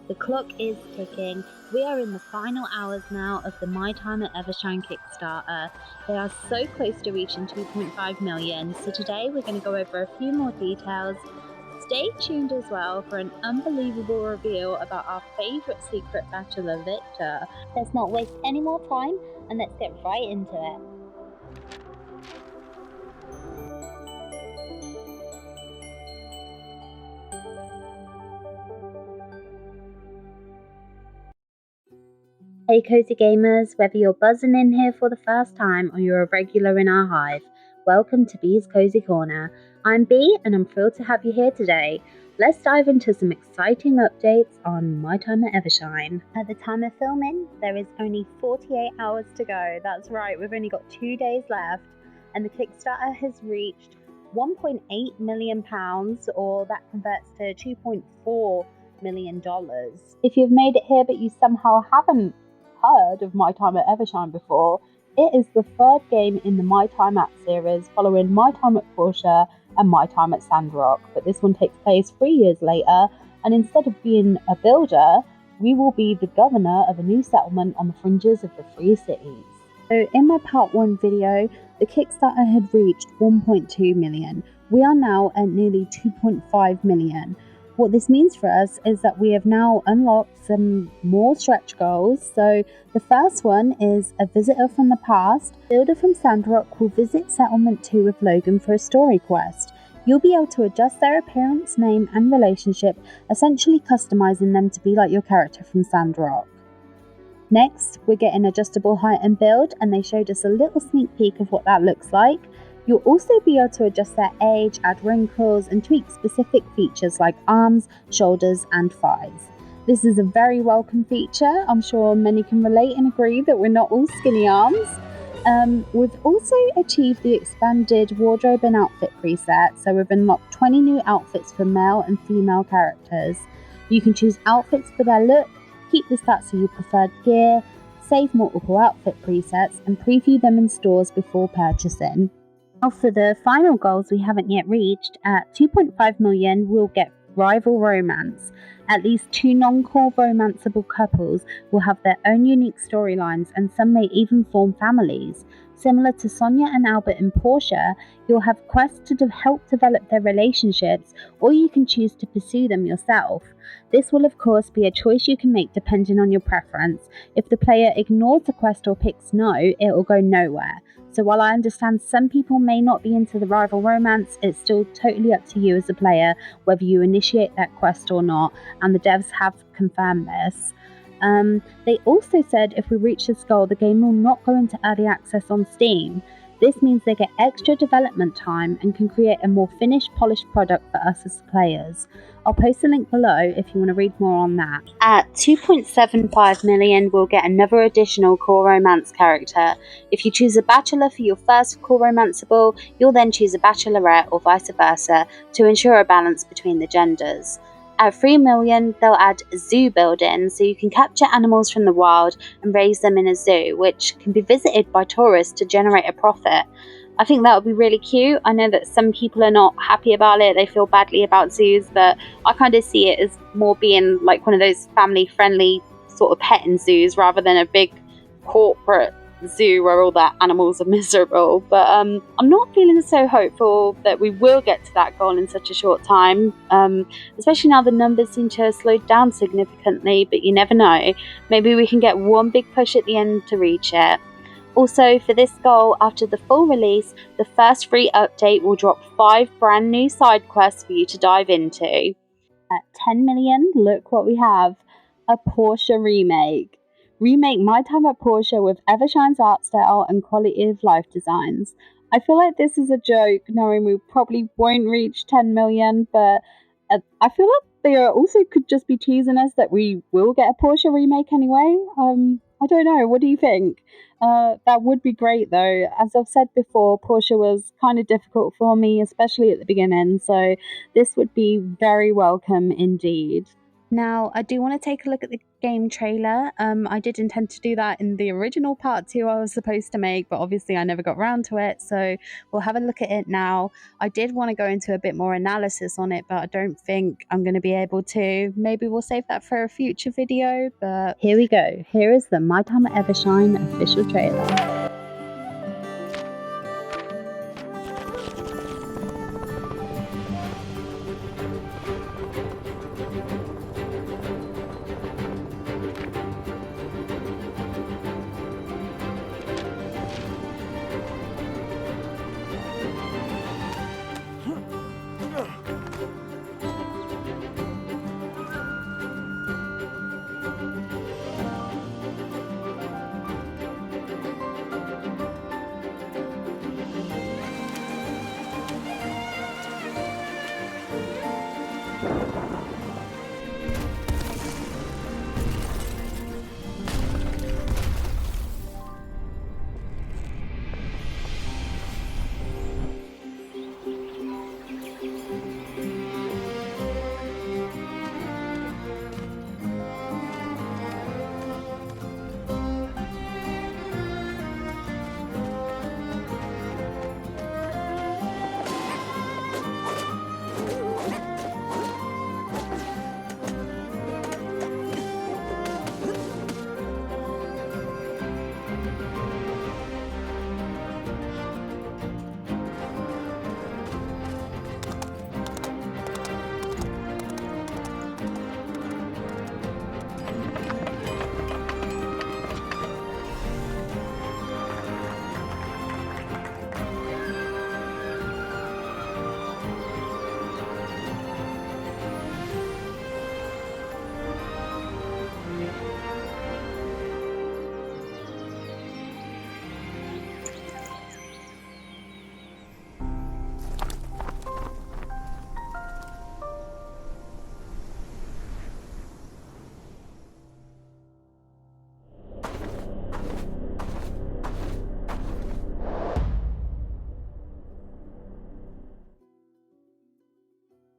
The clock is ticking. We are in the final hours now of the My Time at Evershine Kickstarter. They are so close to reaching 2.5 million, so today we're going to go over a few more details. Stay tuned as well for an unbelievable reveal about our favourite secret bachelor, Victor. Let's not waste any more time and let's get right into it. Hey cozy gamers, whether you're buzzing in here for the first time or you're a regular in our hive, welcome to Bee's Cozy Corner. I'm Bee and I'm thrilled to have you here today. Let's dive into some exciting updates on My Time at Evershine. At the time of filming, there is only 48 hours to go. That's right, we've only got 2 days left and the Kickstarter has reached £1.8 million, or that converts to $2.4 million. If you've made it here but you somehow haven't heard of My Time at Evershine before, it is the third game in the My Time at series, following My Time at Portia and My Time at Sandrock, but this one takes place 3 years later, and instead of being a builder, we will be the governor of a new settlement on the fringes of the Free Cities. So in my part 1 video, the Kickstarter had reached 1.2 million. We are now at nearly 2.5 million. What this means for us is that we have now unlocked some more stretch goals. So the first one is a visitor from the past. Builder from Sandrock will visit Settlement 2 with Logan for a story quest. You'll be able to adjust their appearance, name and relationship, essentially customizing them to be like your character from Sandrock. Next, we're getting adjustable height and build, and they showed us a little sneak peek of what that looks like. You'll also be able to adjust their age, add wrinkles, and tweak specific features like arms, shoulders, and thighs. This is a very welcome feature. I'm sure many can relate and agree that we're not all skinny arms. We've also achieved the expanded wardrobe and outfit preset, so we've unlocked 20 new outfits for male and female characters. You can choose outfits for their look, keep the stats of your preferred gear, save multiple outfit presets, and preview them in stores before purchasing. Now for the final goals we haven't yet reached, at 2.5 million we'll get rival romance. At least 2 non-core romanceable couples will have their own unique storylines, and some may even form families. Similar to Sonia and Albert in Portia, you'll have quests to help develop their relationships, or you can choose to pursue them yourself. This will of course be a choice you can make depending on your preference. If the player ignores the quest or picks no, it will go nowhere. So while I understand some people may not be into the rival romance, it's still totally up to you as a player whether you initiate that quest or not, and the devs have confirmed this. They also said if we reach this goal, the game will not go into early access on Steam. This means they get extra development time and can create a more finished, polished product for us as players. I'll post a link below if you want to read more on that. At 2.75 million, we'll get another additional core romance character. If you choose a bachelor for your first core romanceable, you'll then choose a bachelorette or vice versa to ensure a balance between the genders. At 3 million, they'll add zoo building, so you can capture animals from the wild and raise them in a zoo, which can be visited by tourists to generate a profit. I think that would be really cute. I know that some people are not happy about it, they feel badly about zoos, but I kind of see it as more being like one of those family-friendly sort of petting zoos rather than a big corporate zoo where all the animals are miserable. But I'm not feeling so hopeful that we will get to that goal in such a short time, especially now the numbers seem to have slowed down significantly, but you never know. Maybe we can get one big push at the end to reach it. Also, for this goal, after the full release, the first free update will drop 5 brand new side quests for you to dive into. At 10 million, look what we have, a Portia remake. Remake My Time at Portia with Evershine's art style and quality of life designs. I feel like this is a joke, knowing we probably won't reach 10 million, but I feel like they also could just be teasing us that we will get a Portia remake anyway. I don't know, what do you think? That would be great though. As I've said before, Portia was kind of difficult for me, especially at the beginning, so this would be very welcome indeed. Now, I do want to take a look at the game trailer. I did intend to do that in the original part 2 I was supposed to make, but obviously I never got around to it, so we'll have a look at it now. I did want to go into a bit more analysis on it, but I don't think I'm going to be able to. Maybe we'll save that for a future video, but here we go. Here is the My Time at Evershine official trailer.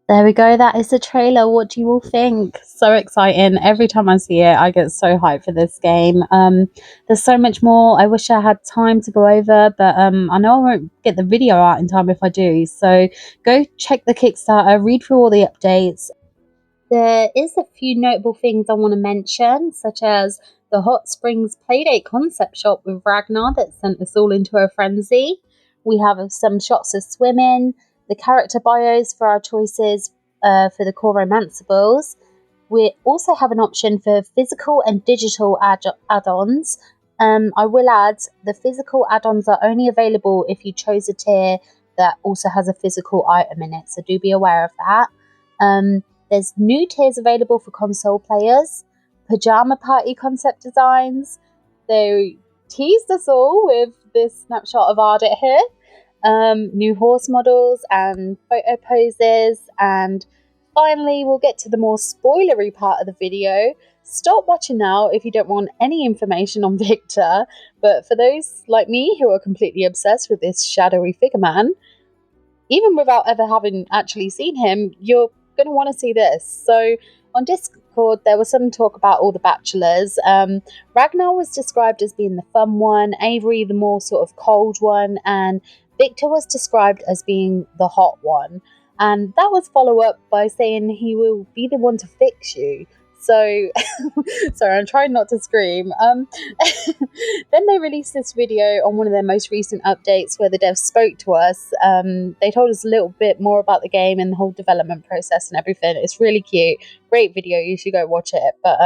There we go. That is the trailer. What do you all think? So exciting. Every time I see it, I get so hyped for this game. There's so much more I wish I had time to go over, but I know I won't get the video out in time if I do. So go check the Kickstarter, read through all the updates. There is a few notable things I want to mention, such as the Hot Springs Playdate concept shop with Ragnar that sent us all into a frenzy. We have some shots of swimming, the character bios for our choices for the core romanceables. We also have an option for physical and digital add-ons. I will add, the physical add-ons are only available if you chose a tier that also has a physical item in it, so do be aware of that. There's new tiers available for console players, pajama party concept designs. They teased us all with this snapshot of Ardit here. New horse models and photo poses, and finally we'll get to the more spoilery part of the video. Stop watching now if you don't want any information on Victor, but for those like me who are completely obsessed with this shadowy figure man, even without ever having actually seen him, you're going to want to see this. So on Discord, there was some talk about all the bachelors. Ragnar was described as being the fun one, Avery the more sort of cold one, and Victor was described as being the hot one. And that was follow up by saying he will be the one to fix you. So, sorry, I'm trying not to scream. Then they released this video on one of their most recent updates where the devs spoke to us. They told us a little bit more about the game and the whole development process and everything. It's really cute. Great video. You should go watch it. But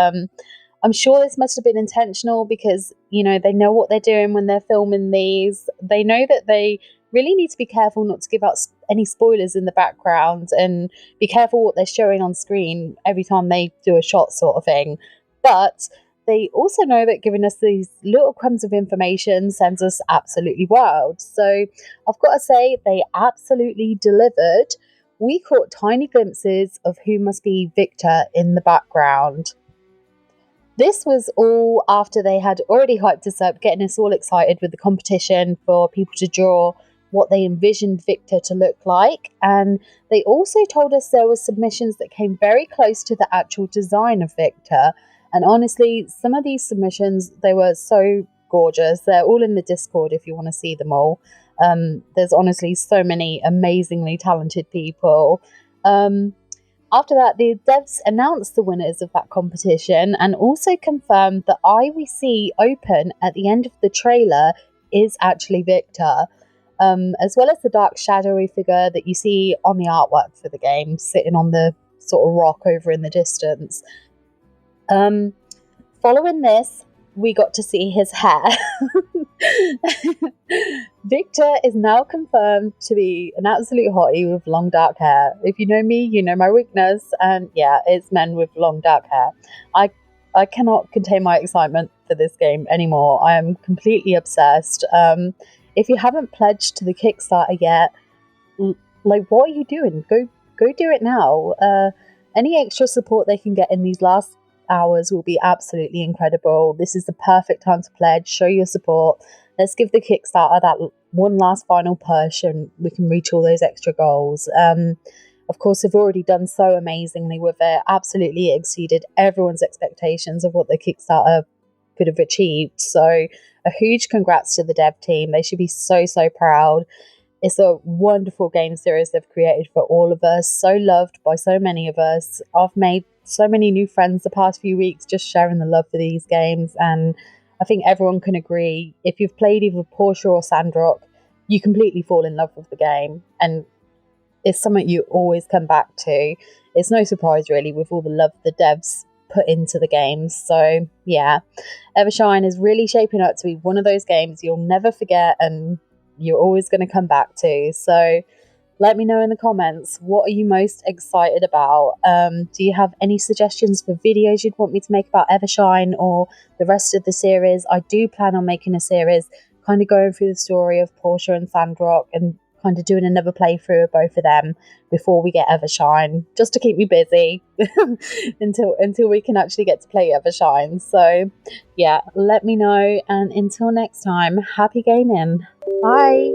I'm sure this must have been intentional because, you know, they know what they're doing when they're filming these. They know that they really need to be careful not to give out any spoilers in the background and be careful what they're showing on screen every time they do a shot sort of thing. But they also know that giving us these little crumbs of information sends us absolutely wild. So I've got to say, they absolutely delivered. We caught tiny glimpses of who must be Victor in the background. This was all after they had already hyped us up, getting us all excited with the competition for people to draw what they envisioned Victor to look like. And they also told us there were submissions that came very close to the actual design of Victor. And honestly, some of these submissions, they were so gorgeous. They're all in the Discord if you want to see them all. There's honestly so many amazingly talented people. After that, the devs announced the winners of that competition and also confirmed the eye we see open at the end of the trailer is actually Victor, as well as the dark shadowy figure that you see on the artwork for the game, sitting on the sort of rock over in the distance. Following this, we got to see his hair. Victor is now confirmed to be an absolute hottie with long dark hair. If you know me, you know my weakness, and yeah, it's men with long dark hair. I cannot contain my excitement for this game anymore. I am completely obsessed. If you haven't pledged to the Kickstarter yet, like, what are you doing? Go do it now. Any extra support they can get in these last hours will be absolutely incredible. This is the perfect time to pledge, show your support. Let's give the Kickstarter that one last final push and we can reach all those extra goals. Of course, they've already done so amazingly with it, absolutely exceeded everyone's expectations of what the Kickstarter could have achieved. So a huge congrats to the dev team. They should be so proud. It's a wonderful game series they've created for all of us, so loved by so many of us. I've made so many new friends the past few weeks just sharing the love for these games, and I think everyone can agree, if you've played either Portia or Sandrock, you completely fall in love with the game, and it's something you always come back to. It's no surprise really with all the love the devs put into the games. So yeah, Evershine is really shaping up to be one of those games you'll never forget and you're always going to come back to. So let me know in the comments, what are you most excited about? Do you have any suggestions for videos you'd want me to make about Evershine or the rest of the series? I do plan on making a series kind of going through the story of Portia and Sandrock and kind of doing another playthrough of both of them before we get Evershine, just to keep me busy until we can actually get to play Evershine. So yeah, let me know, and until next time, happy gaming. Bye.